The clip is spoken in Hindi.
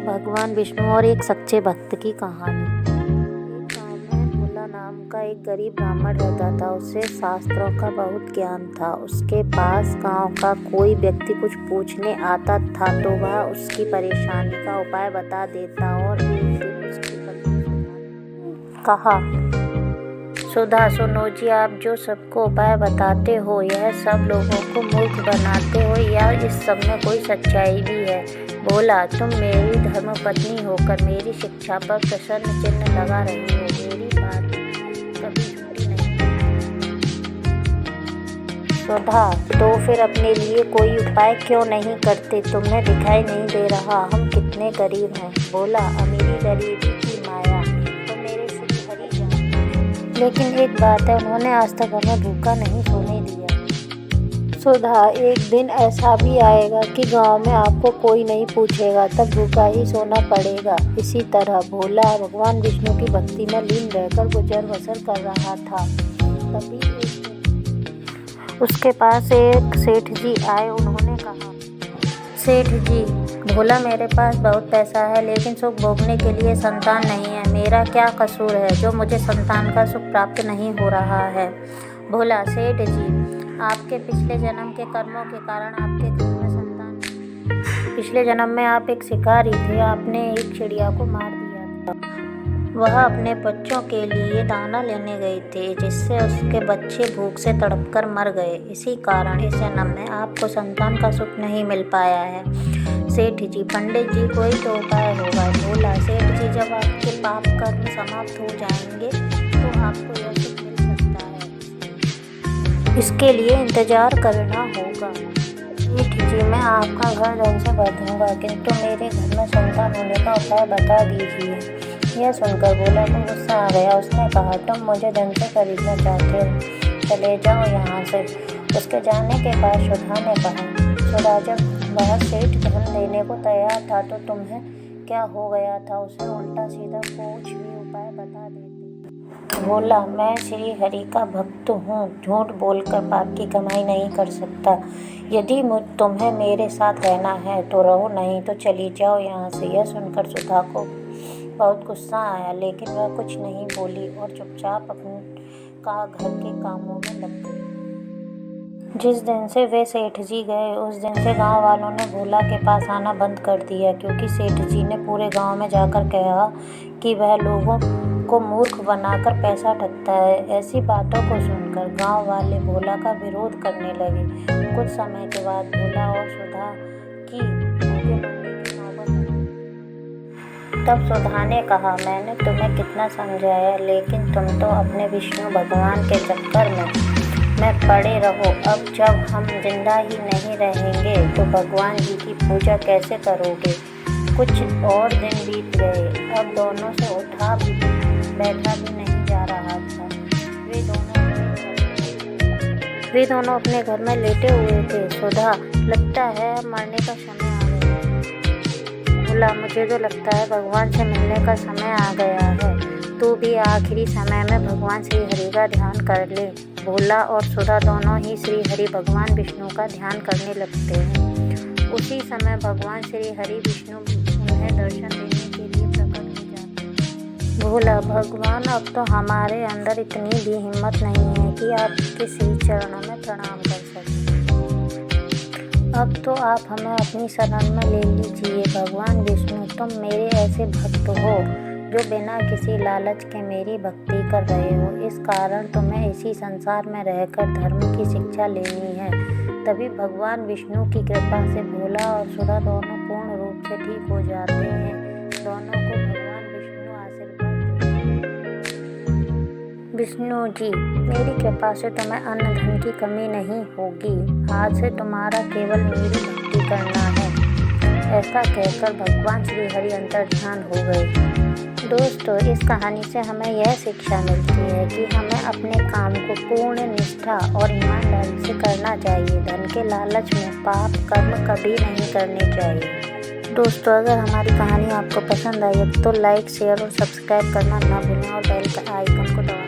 भगवान विष्णु और एक सच्चे भक्त की कहानी। एक गांव में भोला नाम का एक गरीब ब्राह्मण रहता था। उसे शास्त्रों का बहुत ज्ञान था। उसके पास गांव का कोई व्यक्ति कुछ पूछने आता था तो वह उसकी परेशानी का उपाय बता देता। और एक दिन उसकी पत्नी कहा, सुधा सुनो जी, आप जो सबको उपाय बताते हो यह सब लोगों को मूर्ख बनाते हो या इस सब में कोई सच्चाई भी है? बोला, तुम मेरी धर्मपत्नी होकर मेरी शिक्षा पर प्रश्न चिन्ह लगा रही हो। मेरी बात कभी झूठी नहीं। सुधा, तो फिर अपने लिए कोई उपाय क्यों नहीं करते? तुम्हें दिखाई नहीं दे रहा हम कितने गरीब हैं? बोला, अमीरी गरीबी की माया तो मेरे श्री हरि जाने। लेकिन एक बात है, उन्होंने आज तक हमें भूखा नहीं सोने दिया। सुधा, एक दिन ऐसा भी आएगा कि गांव में आपको कोई नहीं पूछेगा, तब भूखा ही सोना पड़ेगा। इसी तरह भोला भगवान विष्णु की भक्ति में लीन रहकर गुजर बसर कर रहा था। तभी एक दिन उसके पास एक सेठ जी आए। उन्होंने कहा, सेठ जी, भोला मेरे पास बहुत पैसा है लेकिन सुख भोगने के लिए संतान नहीं है। मेरा क्या कसूर है जो मुझे संतान का सुख प्राप्त नहीं हो रहा है? भोला, सेठ जी, आपके पिछले जन्म के कर्मों के कारण आपके घर में संतान नहीं। पिछले जन्म में आप एक शिकारी थे। आपने एक चिड़िया को मार दिया था। वह अपने बच्चों के लिए दाना लेने गई थी, जिससे उसके बच्चे भूख से तड़पकर मर गए। इसी कारण इस जन्म में आपको संतान का सुख नहीं मिल पाया है। सेठ जी, पंडित जी, कोई तो उपाय होगा। भोला, सेठ जी, जब आपके पाप कर्म समाप्त हो जाएंगे तो आपको यह सुख मिल सकता है। इसके लिए इंतजार करना होगा। सेठ जी, मैं आपका घर धन से भर दूंगा, किंतु मेरे घर में संतान होने का उपाय बता दीजिए। यह सुनकर भोला को गुस्सा आ गया। उसने कहा, तुम मुझे धन से खरीदना चाहते हो, चले जाओ यहाँ से। उसके जाने के बाद सुधा ने कहा, सुधा, जब वह सेठ धन देने को तैयार था तो तुम्हें क्या हो गया था? उसे उल्टा सीधा कुछ भी उपाय बता देती। भोला, मैं श्री हरि का भक्त हूँ, झूठ बोलकर पाप की कमाई नहीं कर सकता। यदि तुम्हें मेरे साथ रहना है तो रहो, नहीं तो चली जाओ यहाँ से। यह सुनकर सुधा को बहुत गुस्सा आया, लेकिन वह कुछ नहीं बोली और चुपचाप अपने घर के कामों में लग गई। जिस दिन से वे सेठ जी गए उस दिन से गांव वालों ने भोला के पास आना बंद कर दिया, क्योंकि सेठ जी ने पूरे गांव में जाकर कहा कि वह लोगों को मूर्ख बनाकर पैसा ठगता है। ऐसी बातों को सुनकर गांव वाले भोला का विरोध करने लगे। कुछ समय के बाद भोला और सुधा की भूखे मरने की नौबत आई। तब सुधा ने कहा, मैंने तुम्हें कितना समझाया, लेकिन तुम तो अपने विष्णु भगवान के चक्कर में पड़े रहो। अब जब हम जिंदा ही नहीं रहेंगे तो भगवान जी की पूजा कैसे करोगे? कुछ और दिन बीत गए। अब दोनों से उठा भी बैठा भी नहीं जा रहा था। वे दोनों अपने घर में लेटे हुए थे। सुधा, लगता है अब मरने का समय आ गया है। भोला, मुझे तो लगता है भगवान से मिलने का समय आ गया है। तू भी आखिरी समय में भगवान श्री हरि का ध्यान कर ले। भोला और सुधा दोनों ही श्री हरि भगवान विष्णु का ध्यान करने लगते हैं। उसी समय भगवान श्री हरि विष्णु उन्हें दर्शन देने के लिए प्रकट हो जाते हैं। भोला, भगवान, अब तो हमारे अंदर इतनी भी हिम्मत नहीं है कि आपके श्री चरणों में प्रणाम कर सकें। अब तो आप हमें अपनी शरण में ले लीजिए। भगवान विष्णु, तुम मेरे ऐसे भक्त हो जो बिना किसी लालच के मेरी भक्ति कर रहे हो। इस कारण तुम्हें इसी संसार में रहकर धर्म की शिक्षा लेनी है। तभी भगवान विष्णु की कृपा से भोला और सुधा दोनों पूर्ण रूप से ठीक हो जाते हैं। दोनों को भगवान विष्णु आशीर्वाद देते हैं। विष्णु जी, मेरी कृपा से तुम्हें अन्न धन की कमी नहीं होगी। आज से तुम्हारा केवल मेरी भक्ति करना है। ऐसा कहकर भगवान श्री हरि अंतर्ध्यान हो गए। दोस्तों, इस कहानी से हमें यह शिक्षा मिलती है कि हमें अपने काम को पूर्ण निष्ठा और ईमानदारी से करना चाहिए। धन के लालच में पाप कर्म कभी नहीं करने चाहिए। दोस्तों, अगर हमारी कहानी आपको पसंद आई तो लाइक, शेयर और सब्सक्राइब करना ना भूलें और बेल का आइकन को दबाएं।